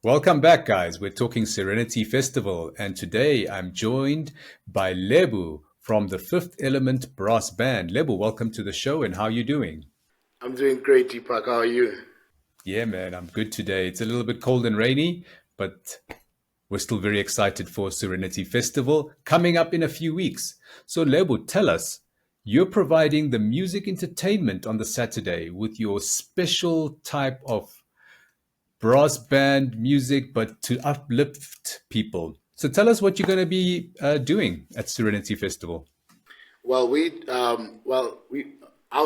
Welcome back, guys. We're talking Serenity Festival, and today I'm joined by Lebu from the Fifth Element Brass Band. Lebu, welcome to the show, and how are you doing? I'm doing great, Deepak. How are you? Yeah, man, I'm good today. It's a little bit cold and rainy, but we're still very excited for Serenity Festival coming up in a few weeks. So, Lebu, tell us, you're providing the music entertainment on the Saturday with your special type of brass band music, but to uplift people. So tell us what you're going to be doing at Serenity Festival. Our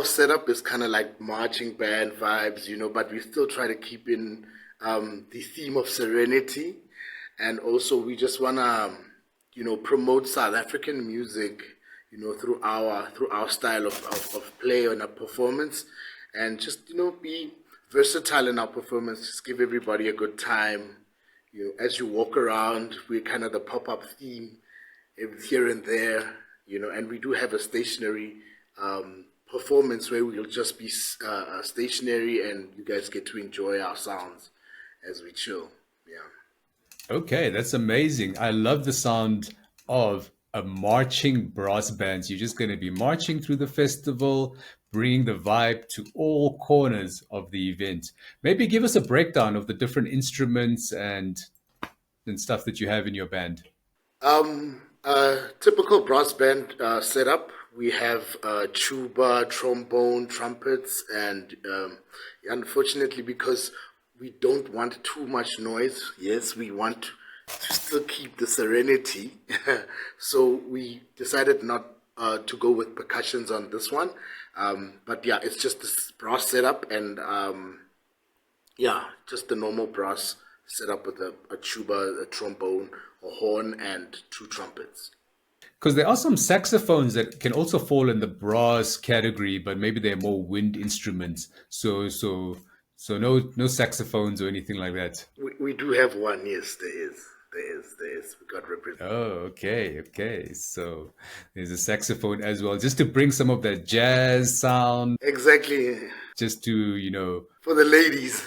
setup is kind of like marching band vibes, but we still try to keep in the theme of serenity, and also we just wanna, promote South African music, through our style of play and our performance, and just be versatile in our performance. Just give everybody a good time. As you walk around, we're kind of the pop-up theme here and there, and we do have a stationary performance where we'll just be stationary and you guys get to enjoy our sounds as we chill. Yeah. Okay, that's amazing. I love the sound of a marching brass band. You're just going to be marching through the festival, bringing the vibe to all corners of the event. Maybe give us a breakdown of the different instruments and stuff that you have in your band. Typical brass band setup. We have tuba, trombone, trumpets, and unfortunately, because we don't want too much noise, yes, we want to still keep the serenity. So we decided not to go with percussions on this one. But yeah, it's just this brass setup and yeah, just the normal brass setup with a tuba, a trombone, a horn, and two trumpets. Because there are some saxophones that can also fall in the brass category, but maybe they're more wind instruments. So no saxophones or anything like that. We do have one, yes, there is. There is. We got represented. Oh, okay. So there's a saxophone as well, just to bring some of that jazz sound, Exactly. just to. For the ladies.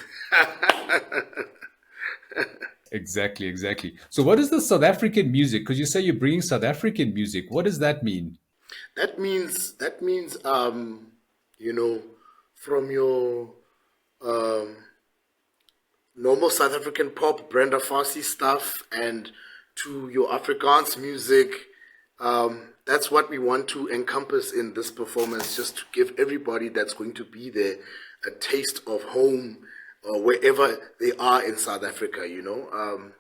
Exactly. So what is the South African music? Because you say you're bringing South African music. What does that mean? That means you know, from your um normal South African pop, Brenda Fassie stuff, and to your Afrikaans music. That's what we want to encompass in this performance, just to give everybody that's going to be there a taste of home wherever they are in South Africa,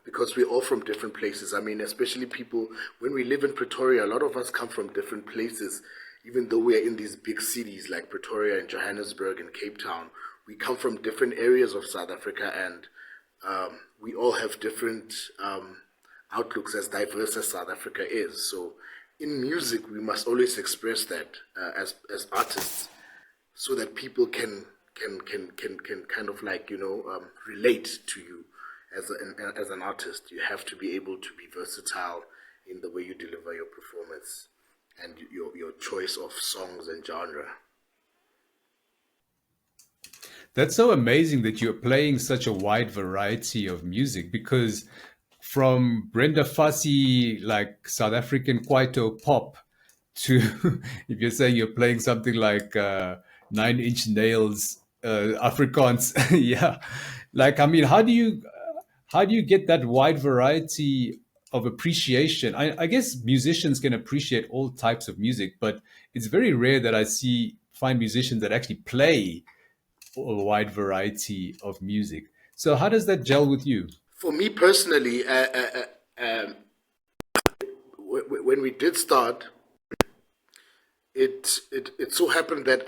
because we're all from different places. I mean, especially people, when we live in Pretoria, a lot of us come from different places, even though we're in these big cities like Pretoria and Johannesburg and Cape Town. We come from different areas of South Africa, and we all have different outlooks, as diverse as South Africa is. So, in music, we must always express that as artists, so that people can kind of like relate to you as an artist. You have to be able to be versatile in the way you deliver your performance and your choice of songs and genre. That's so amazing that you're playing such a wide variety of music because from Brenda Fassie, like South African Kwaito pop, to if you're saying you're playing something like Nine Inch Nails, Afrikaans, yeah. Like, I mean, how do you get that wide variety of appreciation? I guess musicians can appreciate all types of music, but it's very rare that find musicians that actually play a wide variety of music. So how does that gel with you? For me personally, when we did start, it so happened that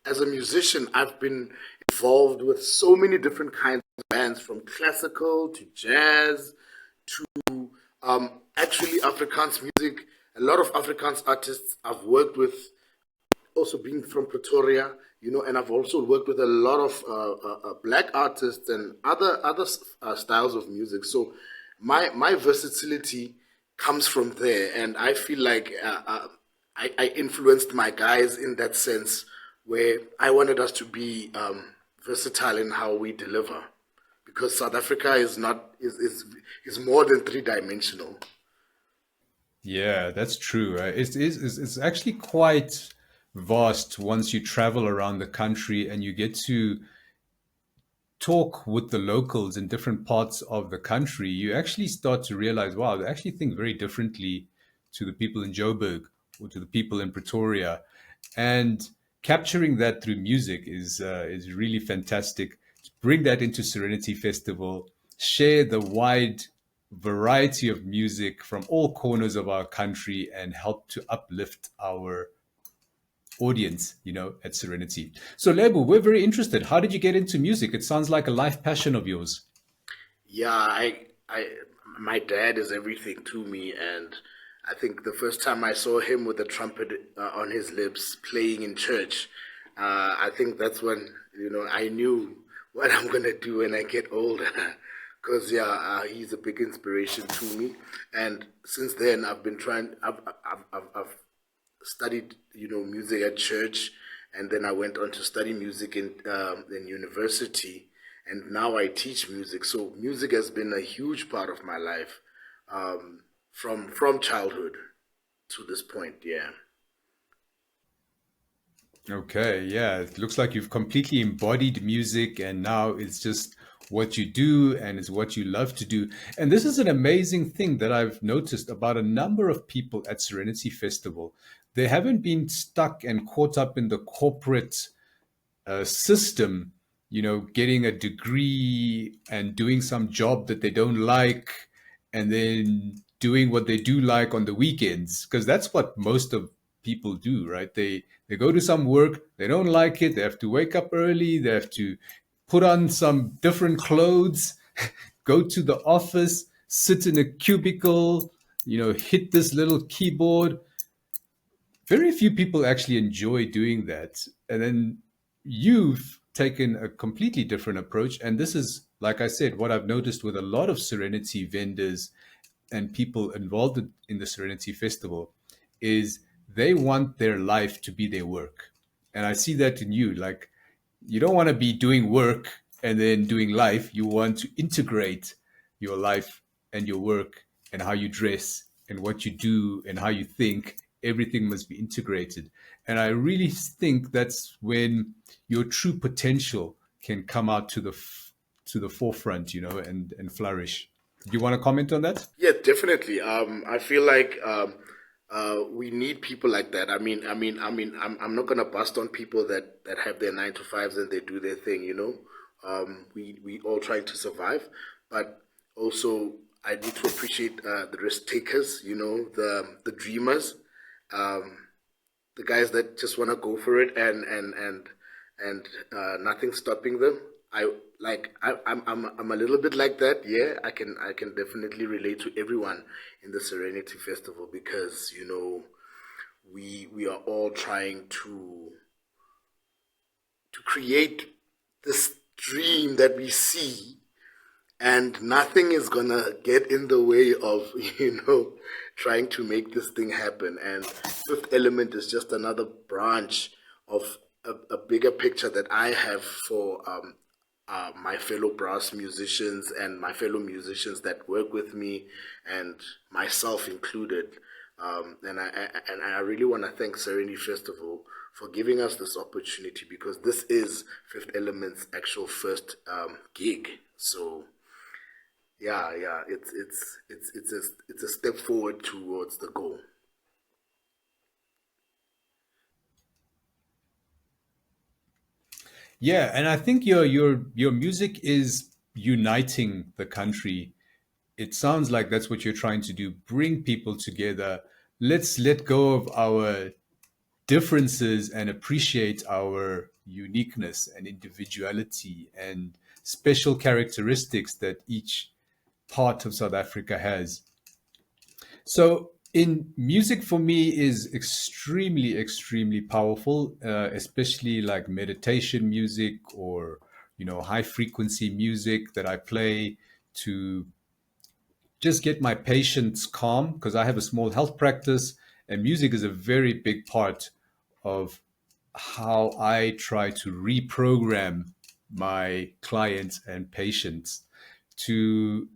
as a musician, I've been involved with so many different kinds of bands, from classical to jazz to actually Afrikaans music. A lot of Afrikaans artists I've worked with, also being from Pretoria, and I've also worked with a lot of black artists and other styles of music. So my versatility comes from there, and I feel like I influenced my guys in that sense, where I wanted us to be versatile in how we deliver, because South Africa is not is more than three-dimensional. Yeah, that's true. It's actually quite vast once you travel around the country and you get to talk with the locals in different parts of the country. You actually start to realize, wow, they actually think very differently to the people in Joburg or to the people in Pretoria. And capturing that through music is really fantastic. Bring that into Serenity Festival, share the wide variety of music from all corners of our country, and help to uplift our audience, at Serenity. So, Lebu, we're very interested. How did you get into music? It sounds like a life passion of yours. Yeah, my dad is everything to me, and I think the first time I saw him with a trumpet on his lips playing in church, I think that's when I knew what I'm gonna do when I get older. Because yeah, he's a big inspiration to me, and since then I've been trying. I've studied music at church, and then I went on to study music in university, and now I teach music. So music has been a huge part of my life, from childhood to this point. Yeah. Okay, yeah, it looks like you've completely embodied music and now it's just what you do and it's what you love to do. And this is an amazing thing that I've noticed about a number of people at Serenity Festival. They haven't been stuck and caught up in the corporate system, getting a degree and doing some job that they don't like, and then doing what they do like on the weekends, because that's what most of people do, right? They go to some work, they don't like it, they have to wake up early, they have to put on some different clothes, go to the office, sit in a cubicle, hit this little keyboard. Very few people actually enjoy doing that. And then you've taken a completely different approach. And this is, like I said, what I've noticed with a lot of Serenity vendors and people involved in the Serenity Festival is they want their life to be their work. And I see that in you. Like, you don't want to be doing work and then doing life. You want to integrate your life and your work and how you dress and what you do and how you think. Everything must be integrated. And I really think that's when your true potential can come out to the forefront, and flourish. Do you want to comment on that? Yeah, definitely. I feel like we need people like that. I'm not gonna bust on people that have their 9 to 5s and they do their thing. We all trying to survive, but also I need to appreciate the risk takers. The dreamers, um, the guys that just want to go for it, and nothing stopping them. I'm a little bit like that. Yeah, I can definitely relate to everyone in the Serenity Festival, because we are all trying to create this dream that we see, and nothing is gonna get in the way of trying to make this thing happen. And Fifth Element is just another branch of a bigger picture that I have for my fellow brass musicians and my fellow musicians that work with me, and myself included. And I really want to thank Serenity Festival for giving us this opportunity, because this is Fifth Element's actual first gig. So yeah, it's a step forward towards the goal. Yeah, and I think your music is uniting the country. It sounds like that's what you're trying to do, bring people together. Let's let go of our differences and appreciate our uniqueness and individuality and special characteristics that each part of South Africa has. So, in music for me is extremely, extremely powerful, especially like meditation music or high frequency music that I play to just get my patients calm because I have a small health practice and music is a very big part of how I try to reprogram my clients and patients. to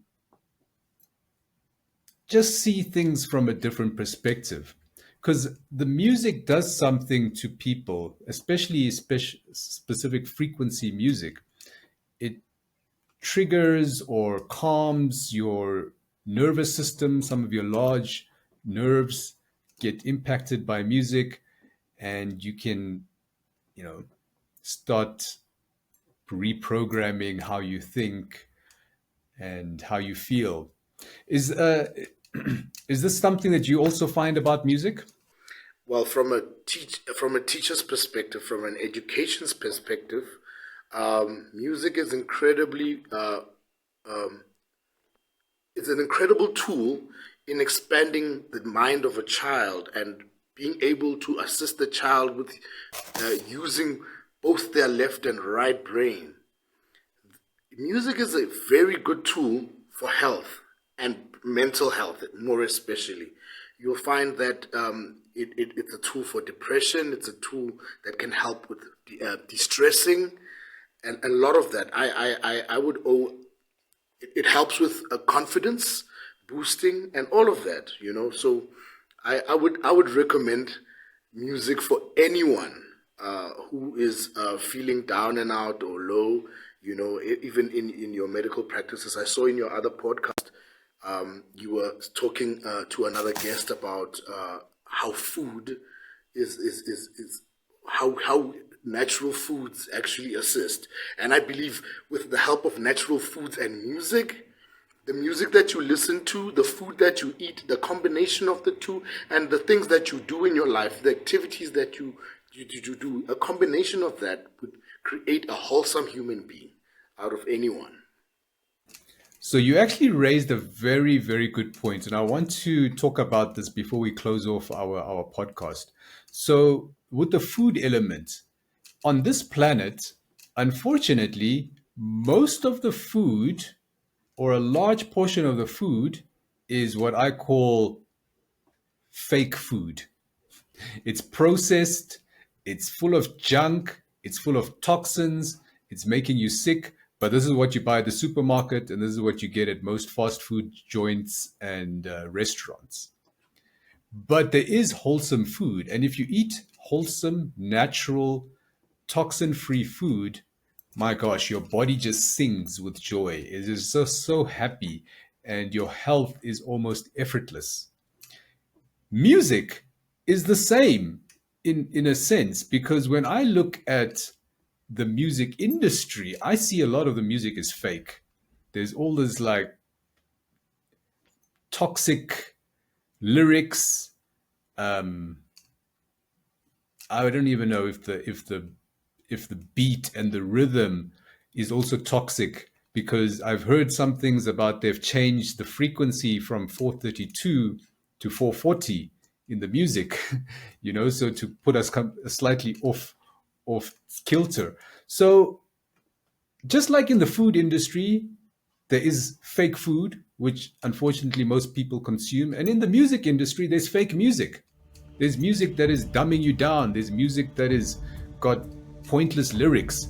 just see things from a different perspective. Because the music does something to people, especially specific frequency music. It triggers or calms your nervous system. Some of your large nerves get impacted by music, and you can, you know, start reprogramming how you think and how you feel. Is is this something that you also find about music? Well, from a teacher's perspective, from an education's perspective, music is incredibly it's an incredible tool in expanding the mind of a child and being able to assist the child with using both their left and right brain. Music is a very good tool for health and mental health, more especially. You'll find that it's a tool for depression. It's a tool that can help with de-stressing, and a lot of that. I would owe it helps with confidence boosting and all of that, so I would recommend music for anyone who is feeling down and out or low, even in your medical practices. I saw in your other podcast you were talking to another guest about how food is how natural foods actually assist. And I believe with the help of natural foods and music, the music that you listen to, the food that you eat, the combination of the two, and the things that you do in your life, the activities that you do, a combination of that would create a wholesome human being out of anyone. So you actually raised a very, very good point, and I want to talk about this before we close off our podcast. So with the food element, on this planet, unfortunately, most of the food or a large portion of the food is what I call fake food. It's processed, it's full of junk, it's full of toxins, it's making you sick. But this is what you buy at the supermarket, and this is what you get at most fast food joints and restaurants. But there is wholesome food. And if you eat wholesome, natural, toxin free food, my gosh, your body just sings with joy. It is so, so happy, and your health is almost effortless. Music is the same in a sense, because when I look at the music industry, I see a lot of the music is fake. There's all this like toxic lyrics. Um, I don't even know if the beat and the rhythm is also toxic, because I've heard some things about they've changed the frequency from 432 to 440 in the music, so to put us slightly off kilter. So just like in the food industry, there is fake food, which unfortunately most people consume. And in the music industry, there's fake music. There's music that is dumbing you down. There's music that is got pointless lyrics.